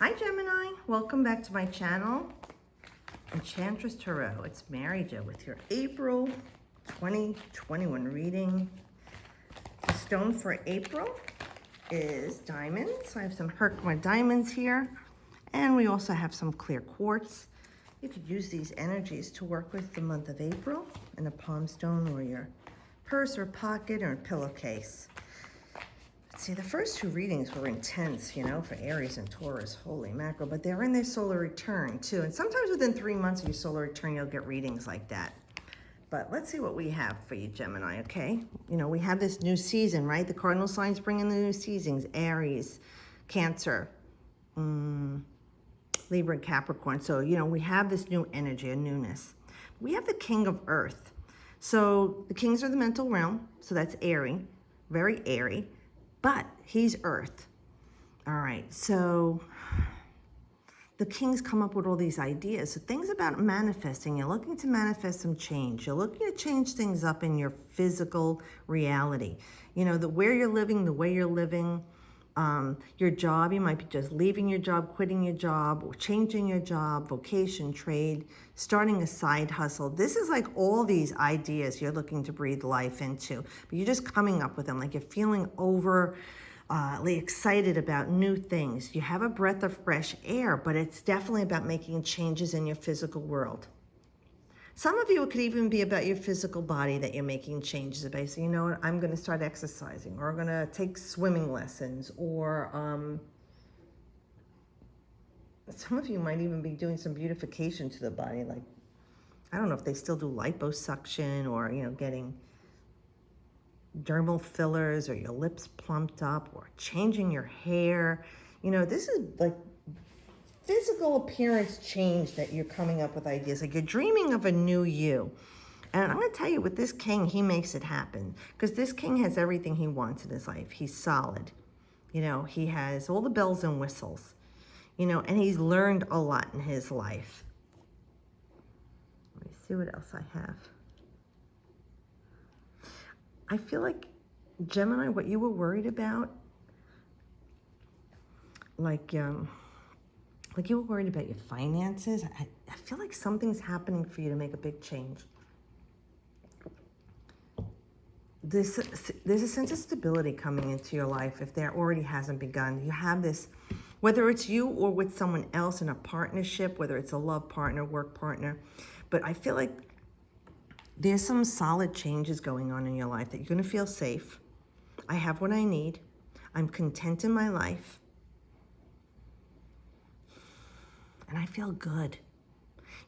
Hi Gemini, welcome back to my channel, Enchantress Tarot. It's Mary Jo with your April 2021 reading. The stone for April is diamonds. I have some Herkimer diamonds here, and we also have some clear quartz. You could use these energies to work with the month of April in a palm stone or your purse or pocket or a pillowcase. See, the first two readings were intense, you know, for Aries and Taurus. Holy mackerel. But they're in their solar return, too. And sometimes within 3 months of your solar return, you'll get readings like that. But let's see what we have for you, Gemini, okay? You know, we have this new season, right? The cardinal signs bring in the new seasons. Aries, Cancer, Libra, and Capricorn. So, you know, we have this new energy, a newness. We have the King of Earth. So the kings are the mental realm. So that's airy, very airy. But he's Earth. All right, so the kings come up with all these ideas. So things about manifesting. You're looking to manifest some change. You're looking to change things up in your physical reality. You know, where you're living, the way you're living, your job. You might be just leaving your job, quitting your job, or changing your job, vocation, trade, starting a side hustle. This is like all these ideas you're looking to breathe life into, but you're just coming up with them. Like you're feeling overly excited about new things. You have a breath of fresh air, but it's definitely about making changes in your physical world. Some of you, it could even be about your physical body that you're making changes about. So, you know what, I'm going to start exercising, or I'm going to take swimming lessons, or some of you might even be doing some beautification to the body. Like, I don't know if they still do liposuction, or, you know, getting dermal fillers, or your lips plumped up, or changing your hair. You know, this is like physical appearance change that you're coming up with ideas. Like you're dreaming of a new you. And I'm going to tell you, with this king, he makes it happen. Because this king has everything he wants in his life. He's solid. You know, he has all the bells and whistles. You know, and he's learned a lot in his life. Let me see what else I have. I feel like, Gemini, what you were worried about, like you were worried about your finances. I feel like something's happening for you to make a big change. There's a sense of stability coming into your life if there already hasn't begun. You have this, whether it's you or with someone else in a partnership, whether it's a love partner, work partner. But I feel like there's some solid changes going on in your life that you're going to feel safe. I have what I need. I'm content in my life. And I feel good.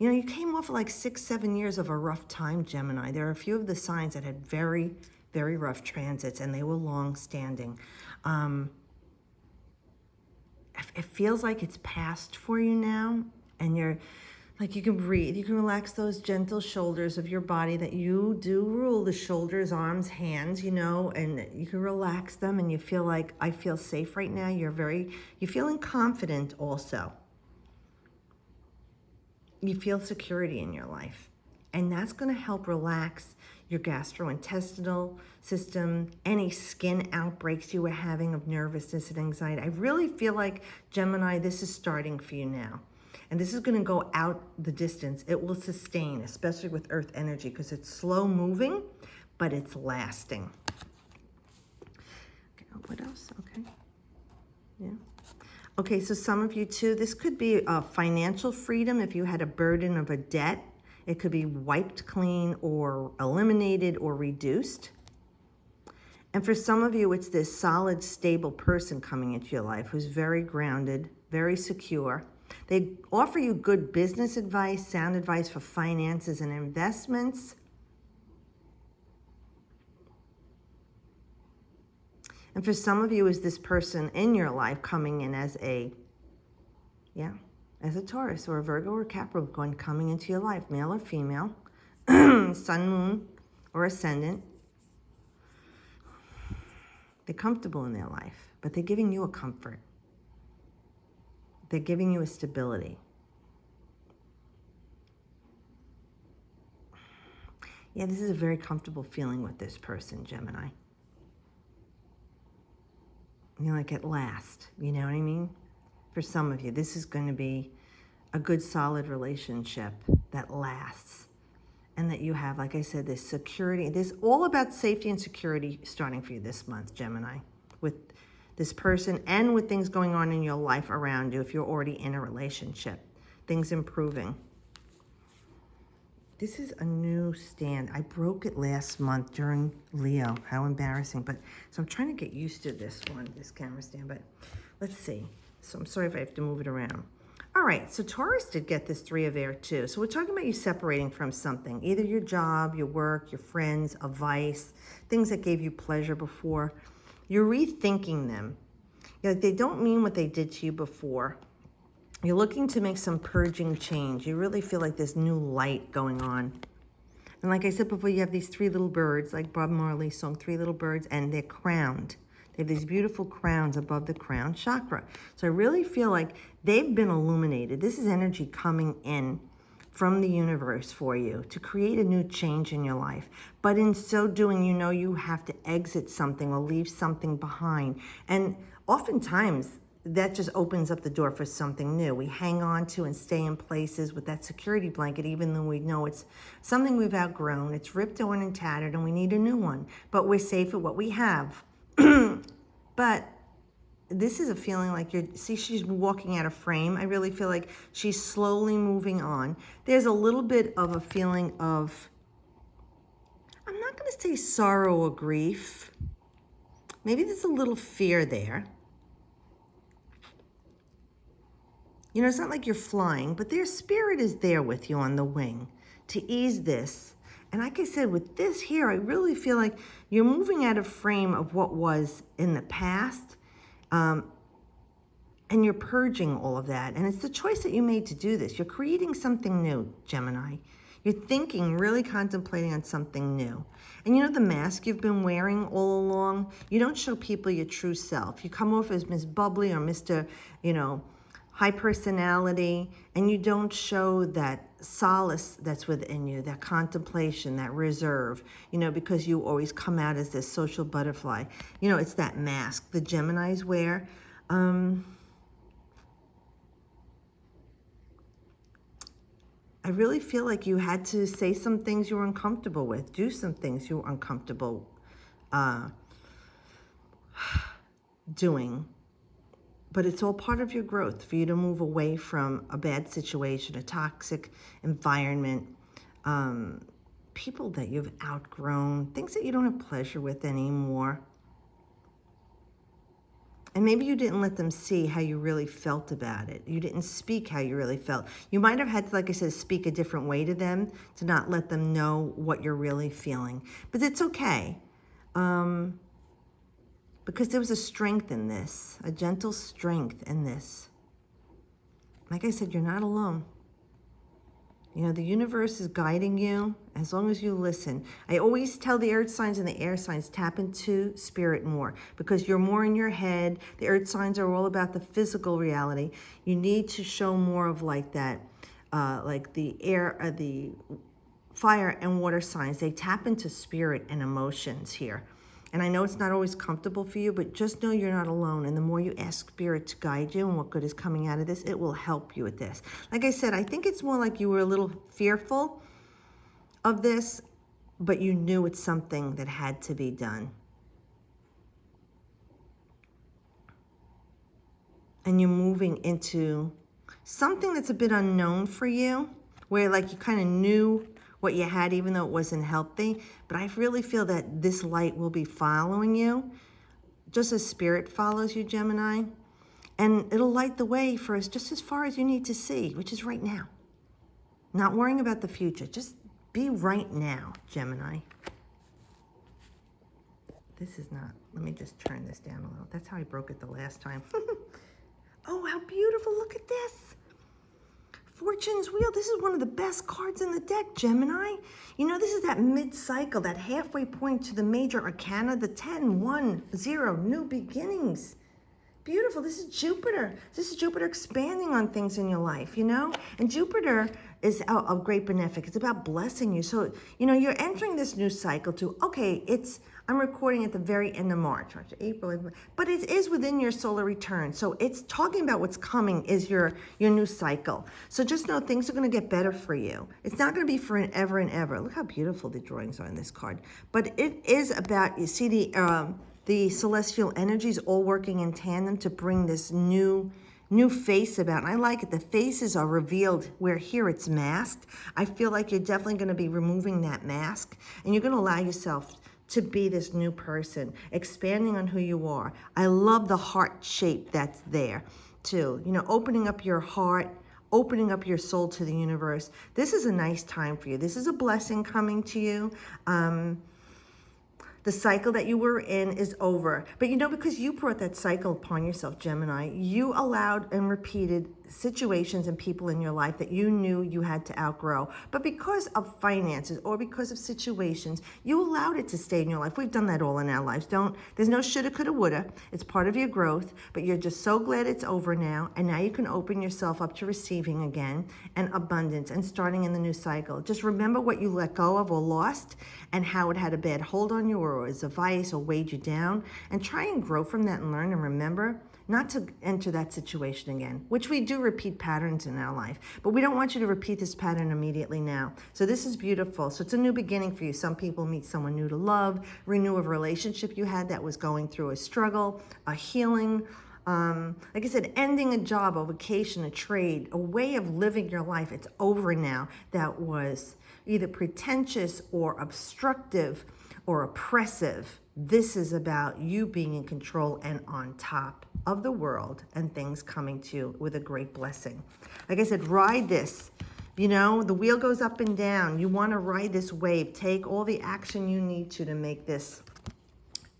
You know, you came off like 6-7 years of a rough time, Gemini. There are a few of the signs that had very, very rough transits, and they were long-standing. It feels like it's past for you now, and you're like, you can breathe. You can relax those gentle shoulders of your body that you do rule, the shoulders, arms, hands, you know, and you can relax them, and you feel like, I feel safe right now. You're feeling confident also. You feel security in your life, and that's going to help relax your gastrointestinal system, any skin outbreaks you were having of nervousness and anxiety. I really feel like, Gemini, this is starting for you now, and this is going to go out the distance. It will sustain, especially with earth energy, because it's slow moving, but it's lasting. Okay, what else? Okay, yeah. Okay, so some of you too, this could be a financial freedom if you had a burden of a debt. It could be wiped clean or eliminated or reduced. And for some of you, it's this solid, stable person coming into your life who's very grounded, very secure. They offer you good business advice, sound advice for finances and investments. And for some of you, is this person in your life coming in as a Taurus or a Virgo or Capricorn coming into your life, male or female, sun, moon, or ascendant. They're comfortable in their life, but they're giving you a comfort. They're giving you a stability. Yeah, this is a very comfortable feeling with this person, Gemini. You're like, at last, you know what I mean? for some of you, this is going to be a good, solid relationship that lasts. And that you have, like I said, this security. This all about safety and security starting for you this month, Gemini. With this person and with things going on in your life around you if you're already in a relationship. Things improving. This is a new stand. I broke it last month during Leo. How embarrassing. But so I'm trying to get used to this one, this camera stand. But let's see. So I'm sorry if I have to move it around. All right, so Taurus did get this 3 of air too. So we're talking about you separating from something, either your job, your work, your friends, a vice, things that gave you pleasure before. You're rethinking them. They don't mean what they did to you before. You're looking to make some purging change. You really feel like there's new light going on. And like I said before, you have these 3 little birds, like Bob Marley's song, 3 little birds, and they're crowned. They have these beautiful crowns above the crown chakra. So I really feel like they've been illuminated. This is energy coming in from the universe for you to create a new change in your life. But in so doing, you know you have to exit something or leave something behind. And oftentimes, that just opens up the door for something new. We hang on to and stay in places with that security blanket, even though we know it's something we've outgrown. It's ripped, torn, and tattered, and we need a new one. But we're safe at what we have. But this is a feeling like she's walking out of frame. I really feel like she's slowly moving on. There's a little bit of a feeling of, I'm not going to say sorrow or grief. Maybe there's a little fear there. You know, it's not like you're flying, but their spirit is there with you on the wing to ease this. And like I said, with this here, I really feel like you're moving out of frame of what was in the past, and you're purging all of that. And it's the choice that you made to do this. You're creating something new, Gemini. You're thinking, really contemplating on something new. And you know the mask you've been wearing all along? You don't show people your true self. You come off as Miss Bubbly or Mr., high personality, and you don't show that solace that's within you, that contemplation, that reserve, because you always come out as this social butterfly. It's that mask the Geminis wear. I really feel like you had to say some things you were uncomfortable with, do some things you were uncomfortable doing. But it's all part of your growth for you to move away from a bad situation, a toxic environment, people that you've outgrown, things that you don't have pleasure with anymore. And maybe you didn't let them see how you really felt about it. You didn't speak how you really felt. You might have had to, like I said, speak a different way to them to not let them know what you're really feeling. But it's okay. Because there was a strength in this, a gentle strength in this. Like I said, you're not alone. The universe is guiding you as long as you listen. I always tell the earth signs and the air signs, tap into spirit more because you're more in your head. The earth signs are all about the physical reality. You need to show more of like that, like the air, the fire and water signs. They tap into spirit and emotions here. And I know it's not always comfortable for you, but just know you're not alone. And the more you ask Spirit to guide you and what good is coming out of this, it will help you with this. Like I said, I think it's more like you were a little fearful of this, but you knew it's something that had to be done. And you're moving into something that's a bit unknown for you, where like you kind of knew what you had, even though it wasn't healthy. But I really feel that this light will be following you, just as Spirit follows you, Gemini. And it'll light the way for us just as far as you need to see, which is right now. Not worrying about the future. Just be right now, Gemini. This is not, let me just turn this down a little. That's how I broke it the last time. Oh, how beautiful. Look at this. Fortune's Wheel. This is one of the best cards in the deck, Gemini. This is that mid-cycle, that halfway point to the major arcana, the 10, 1, 0, new beginnings. Beautiful. This is Jupiter. This is Jupiter expanding on things in your life, And Jupiter is a great benefic. It's about blessing you. So, you're entering this new cycle to, okay, I'm recording at the very end of March, April, but it is within your solar return. So it's talking about what's coming is your new cycle. So just know things are going to get better for you. It's not going to be forever and ever. Look how beautiful the drawings are in this card. But it is about, you see the celestial energies all working in tandem to bring this new face about. And I like it. The faces are revealed where here it's masked. I feel like you're definitely going to be removing that mask, and you're going to allow yourself to be this new person, expanding on who you are. I love the heart shape that's there too. You know, opening up your heart, opening up your soul to the universe. This is a nice time for you. This is a blessing coming to you. The cycle that you were in is over. But you know, because you brought that cycle upon yourself, Gemini, you allowed and repeated situations and people in your life that you knew you had to outgrow. But because of finances or because of situations, you allowed it to stay in your life. We've done that all in our lives. There's no shoulda, coulda, woulda. It's part of your growth, but you're just so glad it's over now. And now you can open yourself up to receiving again and abundance and starting in the new cycle. Just remember what you let go of or lost and how it had a bad hold on you or was a vice or weighed you down, and try and grow from that and learn and remember not to enter that situation again, which we do repeat patterns in our life, but we don't want you to repeat this pattern immediately now. So this is beautiful. So it's a new beginning for you. Some people meet someone new to love, renew a relationship you had that was going through a struggle, a healing, like I said, ending a job, a vacation, a trade, a way of living your life. It's over now that was either pretentious or obstructive or oppressive. This is about you being in control and on top of the world and things coming to you with a great blessing. Like I said, ride this. You know, the wheel goes up and down. You want to ride this wave. Take all the action you need to make this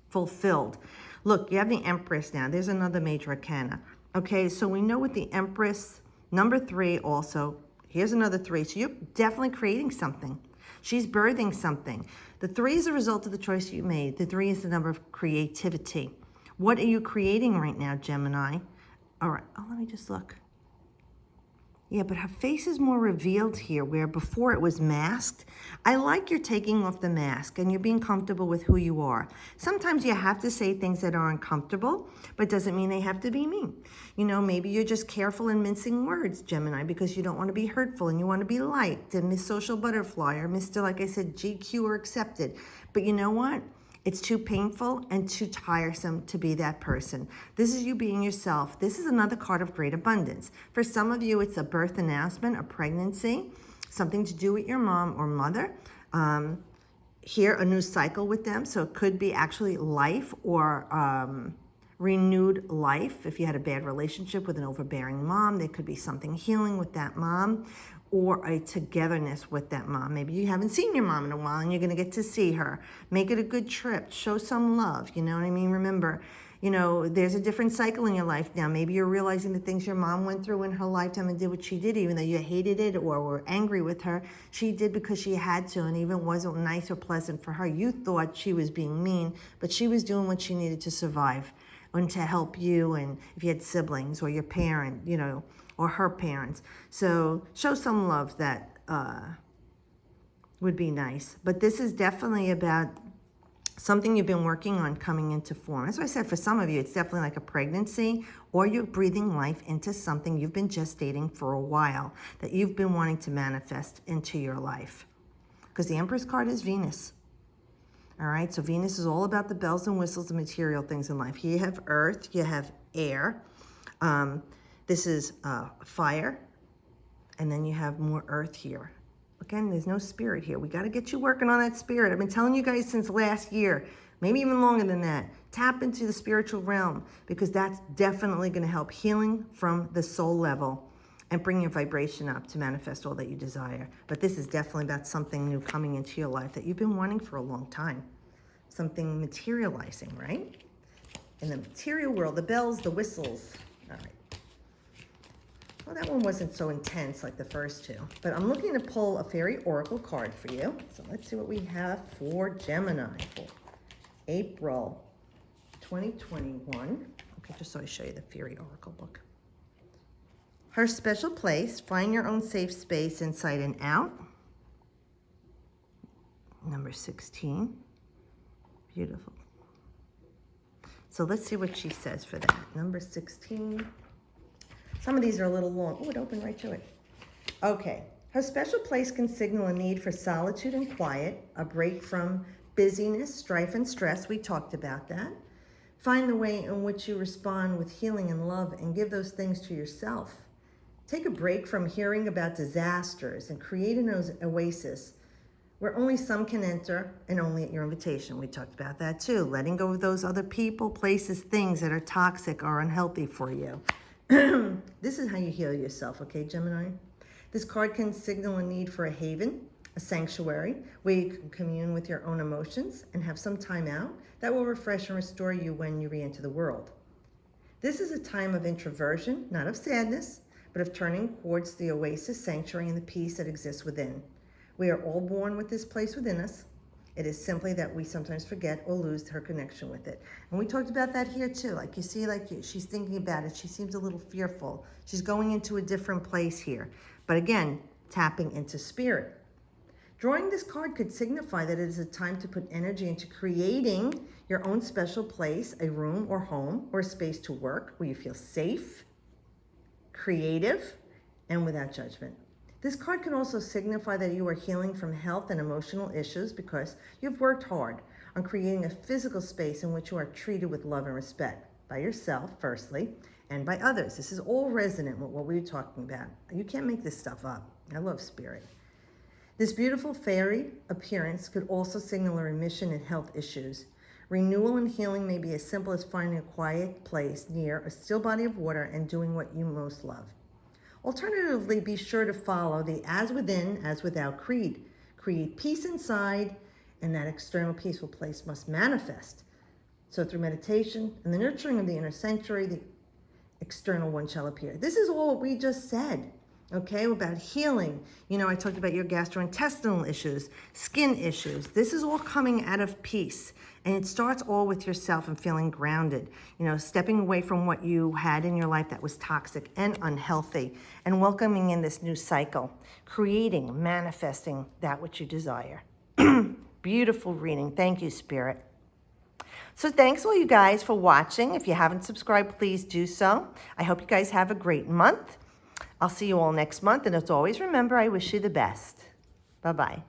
fulfilled. Look, you have the Empress now. There's another major arcana. Okay, so we know with the Empress, number 3 also. Here's another 3. So you're definitely creating something. She's birthing something. The 3 is a result of the choice you made. The 3 is the number of creativity. What are you creating right now, Gemini? All right. Oh, let me just look. Yeah, but her face is more revealed here, where before it was masked. I like you're taking off the mask and you're being comfortable with who you are. Sometimes you have to say things that are uncomfortable, but doesn't mean they have to be mean. You know, maybe you're just careful in mincing words, Gemini, because you don't want to be hurtful and you want to be liked and Miss Social Butterfly or Mr., like I said, GQ or accepted. But you know what? It's too painful and too tiresome to be that person. This is you being yourself. This is another card of great abundance. For some of you, it's a birth announcement, a pregnancy, something to do with your mom or mother. Here, a new cycle with them. So it could be actually life or renewed life. If you had a bad relationship with an overbearing mom, there could be something healing with that mom, or a togetherness with that mom. Maybe you haven't seen your mom in a while and you're going to get to see her. Make it a good trip. Show some love. You know what I mean? Remember, you know, there's a different cycle in your life now. Maybe you're realizing the things your mom went through in her lifetime and did what she did, even though you hated it or were angry with her. She did because she had to, and even wasn't nice or pleasant for her. You thought she was being mean, but she was doing what she needed to survive and to help you, and if you had siblings or your parent, you know, or her parents. So show some love. That would be nice. But this is definitely about something you've been working on coming into form. As I said, for some of you, it's definitely like a pregnancy, or you're breathing life into something you've been gestating for a while that you've been wanting to manifest into your life. Because the Empress card is Venus. All right, so Venus is all about the bells and whistles and material things in life. Here you have earth, you have air. This is fire, and then you have more earth here. Again, there's no spirit here. We got to get you working on that spirit. I've been telling you guys since last year, maybe even longer than that. Tap into the spiritual realm, because that's definitely going to help healing from the soul level and bring your vibration up to manifest all that you desire. But this is definitely about something new coming into your life that you've been wanting for a long time. Something materializing, right? In the material world, the bells, the whistles. All right. Well, that one wasn't so intense like the first two, but I'm looking to pull a fairy oracle card for you. So let's see what we have for Gemini for April 2021. Okay, just so I show you the fairy oracle book. Her special place, find your own safe space inside and out. Number 16. Beautiful. So let's see what she says for that. Number 16. Some of these are a little long. Oh, it opened right to it. Okay. Her special place can signal a need for solitude and quiet, a break from busyness, strife, and stress. We talked about that. Find the way in which you respond with healing and love and give those things to yourself. Take a break from hearing about disasters and create an oasis where only some can enter and only at your invitation. We talked about that too. Letting go of those other people, places, things that are toxic or unhealthy for you. This is how you heal yourself, okay, Gemini? This card can signal a need for a haven, a sanctuary, where you can commune with your own emotions and have some time out that will refresh and restore you when you re-enter the world. This is a time of introversion, not of sadness, but of turning towards the oasis, sanctuary, and the peace that exists within. We are all born with this place within us. It is simply that we sometimes forget or lose her connection with it. And we talked about that here too. Like you see, she's thinking about it. She seems a little fearful. She's going into a different place here. But again, tapping into spirit. Drawing this card could signify that it is a time to put energy into creating your own special place, a room or home or a space to work where you feel safe, creative, and without judgment. This card can also signify that you are healing from health and emotional issues because you've worked hard on creating a physical space in which you are treated with love and respect by yourself, firstly, and by others. This is all resonant with what we were talking about. You can't make this stuff up. I love spirit. This beautiful fairy appearance could also signal a remission in health issues. Renewal and healing may be as simple as finding a quiet place near a still body of water and doing what you most love. Alternatively, be sure to follow the as within, as without creed. Create peace inside, and that external peaceful place must manifest. So through meditation and the nurturing of the inner sanctuary, the external one shall appear. This is all what we just said, okay, about healing. You know, I talked about your gastrointestinal issues, skin issues. This is all coming out of peace. And it starts all with yourself and feeling grounded, you know, stepping away from what you had in your life that was toxic and unhealthy and welcoming in this new cycle, creating, manifesting that which you desire. Beautiful reading. Thank you, Spirit. So thanks all you guys for watching. If you haven't subscribed, please do so. I hope you guys have a great month. I'll see you all next month. And as always, remember, I wish you the best. Bye-bye.